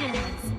begins.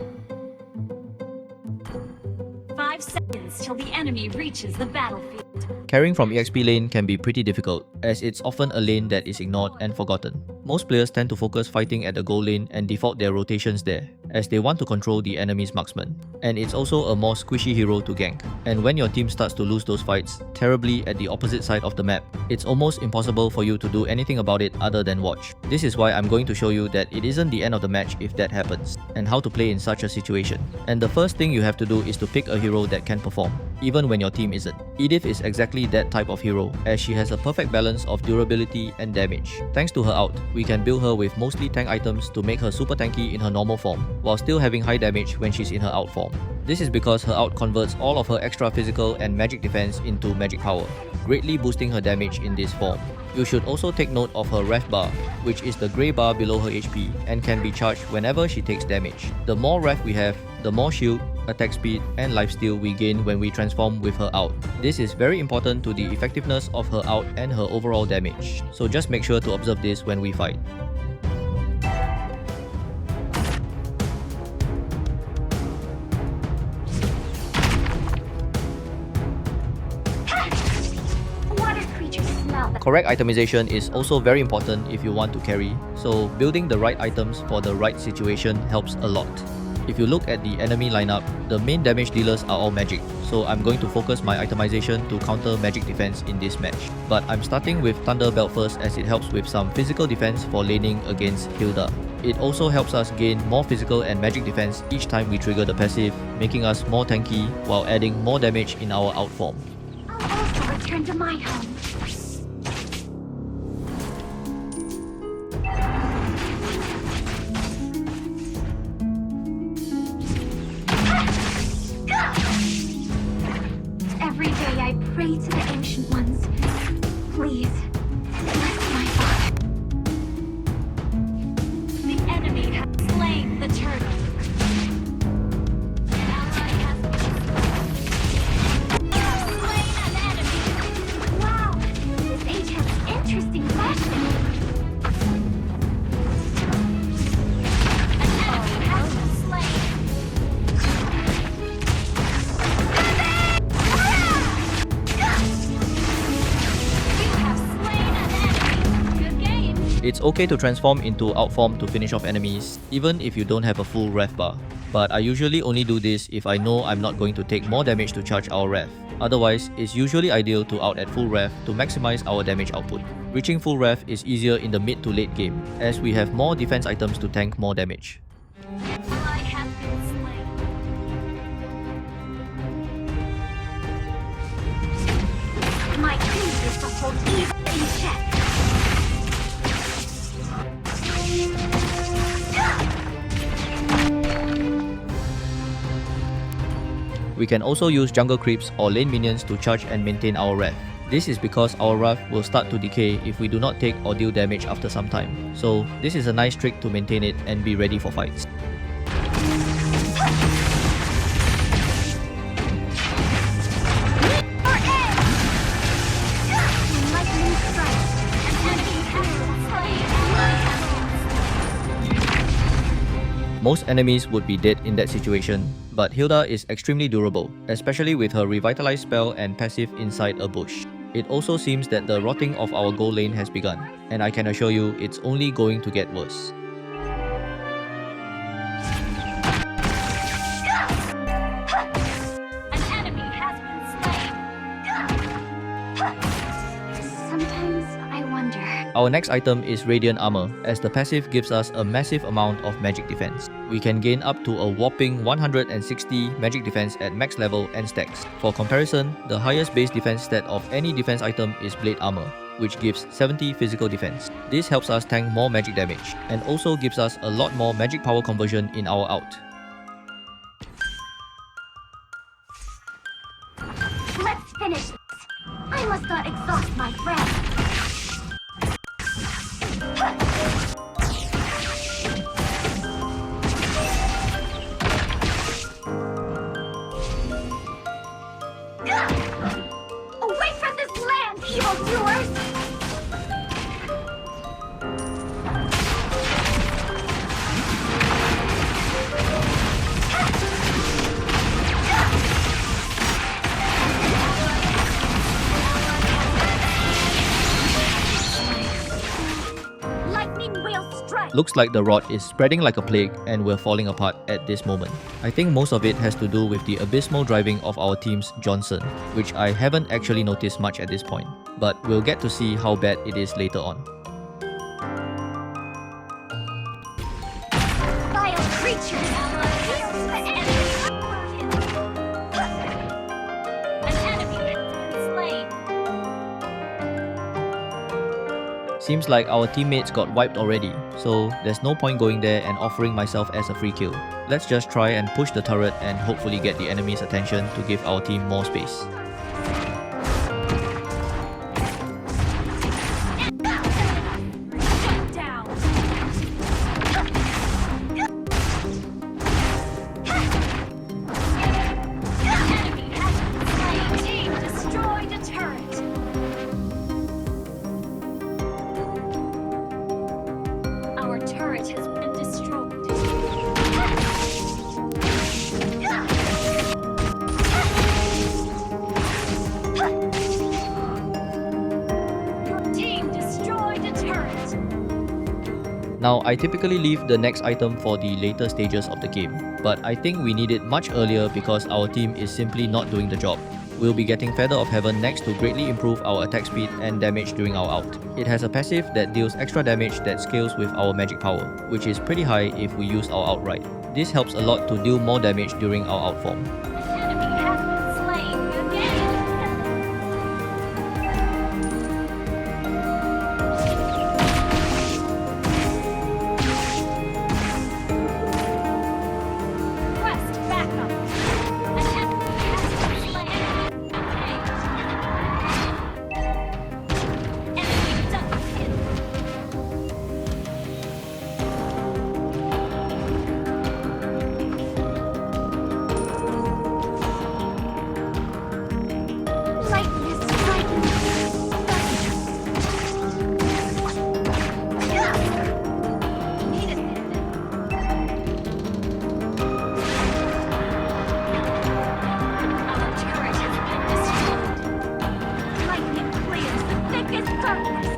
5 seconds till the enemy reaches the battlefield. Carrying from EXP lane can be pretty difficult, as it's often a lane that is ignored and forgotten. Most players tend to focus fighting at the goal lane and default their rotations there, as they want to control the enemy's marksman. And it's also a more squishy hero to gank. And when your team starts to lose those fights terribly at the opposite side of the map, it's almost impossible for you to do anything about it other than watch. This is why I'm going to show you that it isn't the end of the match if that happens, and how to play in such a situation. And the first thing you have to do is to pick a hero that can perform, even when your team isn't. Edith is exactly that type of hero, as she has a perfect balance of durability and damage. Thanks to her ult, we can build her with mostly tank items to make her super tanky in her normal form, while still having high damage when she's in her ult form. This is because her ult converts all of her extra physical and magic defense into magic power, greatly boosting her damage in this form. You should also take note of her ref bar, which is the grey bar below her HP and can be charged whenever she takes damage. The more ref we have, the more shield, attack speed, and lifesteal we gain when we transform with her ult. This is very important to the effectiveness of her ult and her overall damage, so just make sure to observe this when we fight. Correct itemization is also very important if you want to carry, so building the right items for the right situation helps a lot. If you look at the enemy lineup, the main damage dealers are all magic, so I'm going to focus my itemization to counter magic defense in this match. But I'm starting with Thunder Belt first, as it helps with some physical defense for laning against 𝗟𝗑𝗖𝗑. It also helps us gain more physical and magic defense each time we trigger the passive, making us more tanky while adding more damage in our ult form. I'll also return to my home. Every day I pray to the ancient ones. Please, bless my father. The enemy has slain the turtle. An ally has slain an enemy. Wow, this age has interesting fashion. An enemy has been slain. It's okay to transform into ult form to finish off enemies, even if you don't have a full ref bar. But I usually only do this if I know I'm not going to take more damage to charge our ref. Otherwise, it's usually ideal to ult at full ref to maximize our damage output. Reaching full ref is easier in the mid to late game, as we have more defense items to tank more damage. I have been slain. My aim is to hold evil in check. We can also use jungle creeps or lane minions to charge and maintain our ref. This is because our ref will start to decay if we do not take or deal damage after some time. So this is a nice trick to maintain it and be ready for fights. Most enemies would be dead in that situation, but 𝗟𝗑𝗖𝗑 is extremely durable, especially with her Revitalize spell and passive inside a bush. It also seems that the rotting of our goal lane has begun, and I can assure you it's only going to get worse. An enemy has been slain. Sometimes I wonder. Our next item is Radiant Armor, as the passive gives us a massive amount of magic defense. We can gain up to a whopping 160 magic defense at max level and stacks. For comparison, the highest base defense stat of any defense item is Blade Armor, which gives 70 physical defense. This helps us tank more magic damage, and also gives us a lot more magic power conversion in our ult. Let's finish this. I must not exhaust my breath. Away from this land, evildoers! Looks like the rot is spreading like a plague and we're falling apart at this moment. I think most of it has to do with the abysmal driving of our team's 𝗟𝗔𝗨𝗡𝗖𝗓, which I haven't actually noticed much at this point, but we'll get to see how bad it is later on. Vile creatures! An enemy has been slain. Seems like our teammates got wiped already, so there's no point going there and offering myself as a free kill. Let's just try and push the turret and hopefully get the enemy's attention to give our team more space. Now, I typically leave the next item for the later stages of the game, but I think we need it much earlier because our team is simply not doing the job. We'll be getting Feather of Heaven next to greatly improve our attack speed and damage during our out. It has a passive that deals extra damage that scales with our magic power, which is pretty high if we use our out right. This helps a lot to deal more damage during our out form.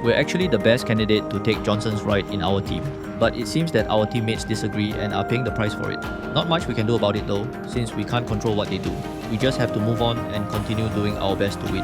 We're actually the best candidate to take Johnson's ride in our team, but it seems that our teammates disagree and are paying the price for it. Not much we can do about it though, since we can't control what they do. We just have to move on and continue doing our best to win.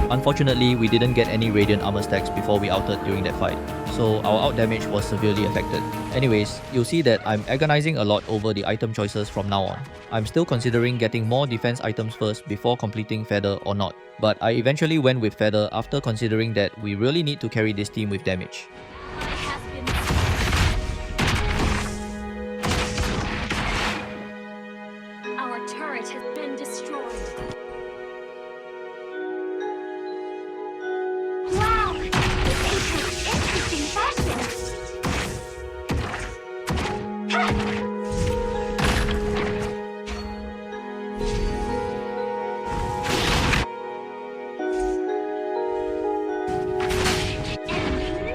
Unfortunately, we didn't get any radiant armor stacks before we outed during that fight, so our out damage was severely affected. Anyways, you'll see that I'm agonizing a lot over the item choices from now on. I'm still considering getting more defense items first before completing Feather or not, but I eventually went with Feather after considering that we really need to carry this team with damage. Our turret has been destroyed. Wow! This is interesting fashion!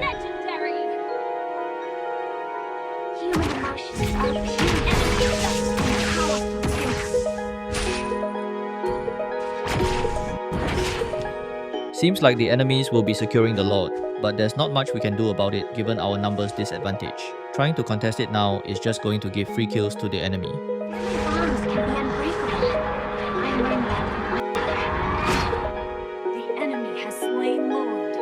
Legendary! Human emotions are pure and powerful. Seems like the enemies will be securing the Lord, but there's not much we can do about it given our numbers disadvantage. Trying to contest it now is just going to give free kills to the enemy. Bombs can be unbreakable. I learned that. The enemy has slain Lord.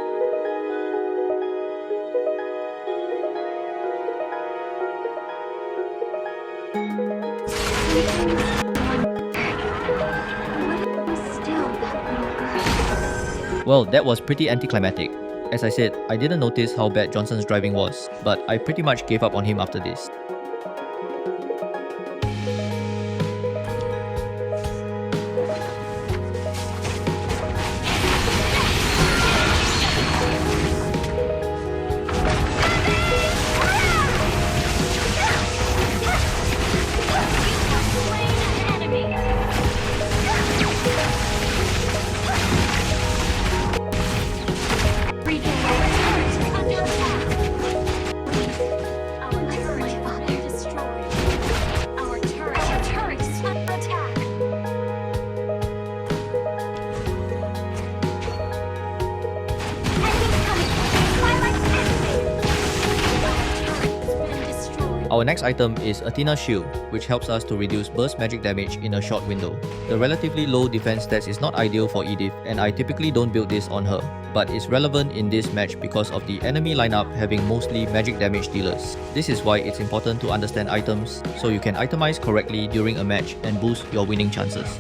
Well, that was pretty anticlimactic. As I said, I didn't notice how bad Johnson's driving was, but I pretty much gave up on him after this. Our next item is Athena's shield, which helps us to reduce burst magic damage in a short window. The relatively low defense stats is not ideal for Edith, and I typically don't build this on her, but it's relevant in this match because of the enemy lineup having mostly magic damage dealers. This is why it's important to understand items, so you can itemize correctly during a match and boost your winning chances.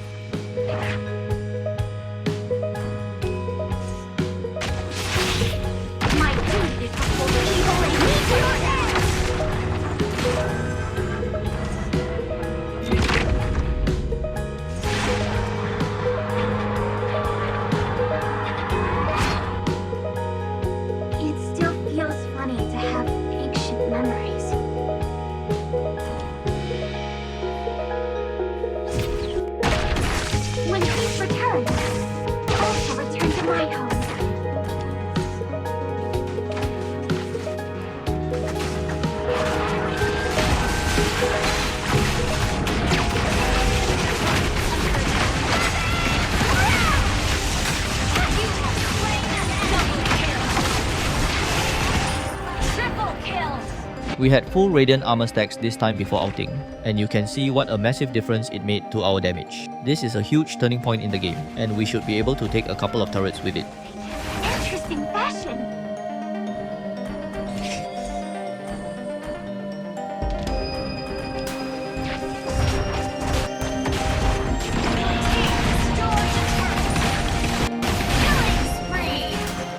We had full Radiant armor stacks this time before outing, and you can see what a massive difference it made to our damage. This is a huge turning point in the game, and we should be able to take a couple of turrets with it. Interesting fashion.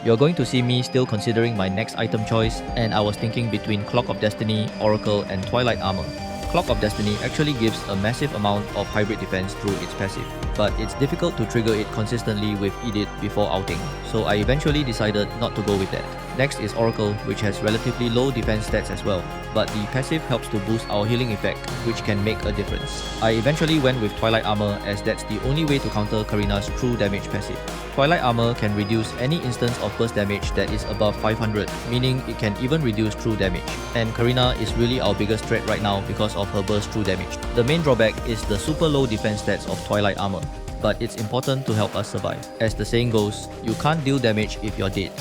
You're going to see me still considering my next item choice, and I was thinking between Clock of Destiny, Oracle, and Twilight armor. Clock of Destiny actually gives a massive amount of hybrid defense through its passive, but it's difficult to trigger it consistently with Edith before outing, so I eventually decided not to go with that. Next is Oracle, which has relatively low defense stats as well, but the passive helps to boost our healing effect, which can make a difference. I eventually went with Twilight armor as that's the only way to counter Karina's true damage passive. Twilight armor can reduce any instance of burst damage that is above 500, meaning it can even reduce true damage, and Karina is really our biggest threat right now because of her burst true damage. The main drawback is the super low defense stats of Twilight armor, but it's important to help us survive. As the saying goes, you can't deal damage if you're dead.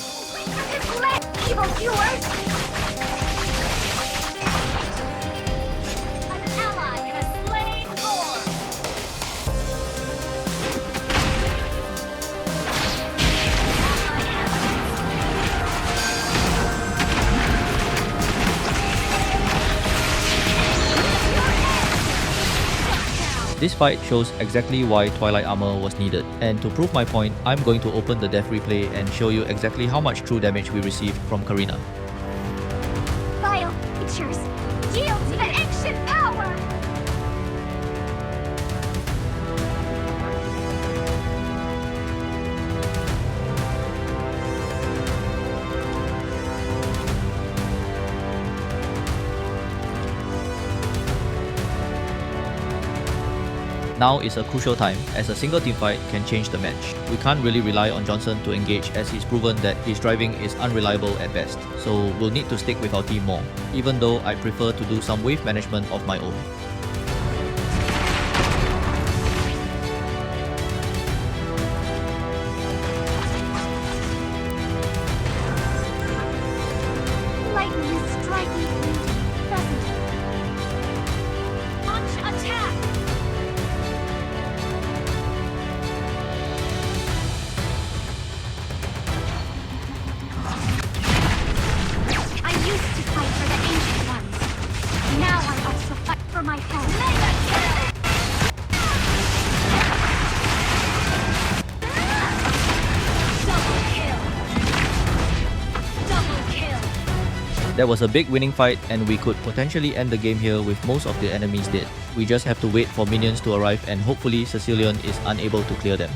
Evil viewers! An ally in a slain form! This fight shows exactly why Twilight armor was needed, and to prove my point, I'm going to open the death replay and show you exactly how much true damage we received from Karina. Vile creatures, yield to the ancient power! Now is a crucial time, as a single team fight can change the match. We can't really rely on Johnson to engage, as he's proven that his driving is unreliable at best, so we'll need to stick with our team more, even though I prefer to do some wave management of my own. Lightning is striking beauty, doesn't it? Launch attack! I used to fight for the ancient ones. Now I also fight for my home. Mega kill! Double kill! Double kill! That was a big winning fight, and we could potentially end the game here with most of the enemies dead. We just have to wait for minions to arrive, and hopefully 𝗟𝗟𝗡 is unable to clear them.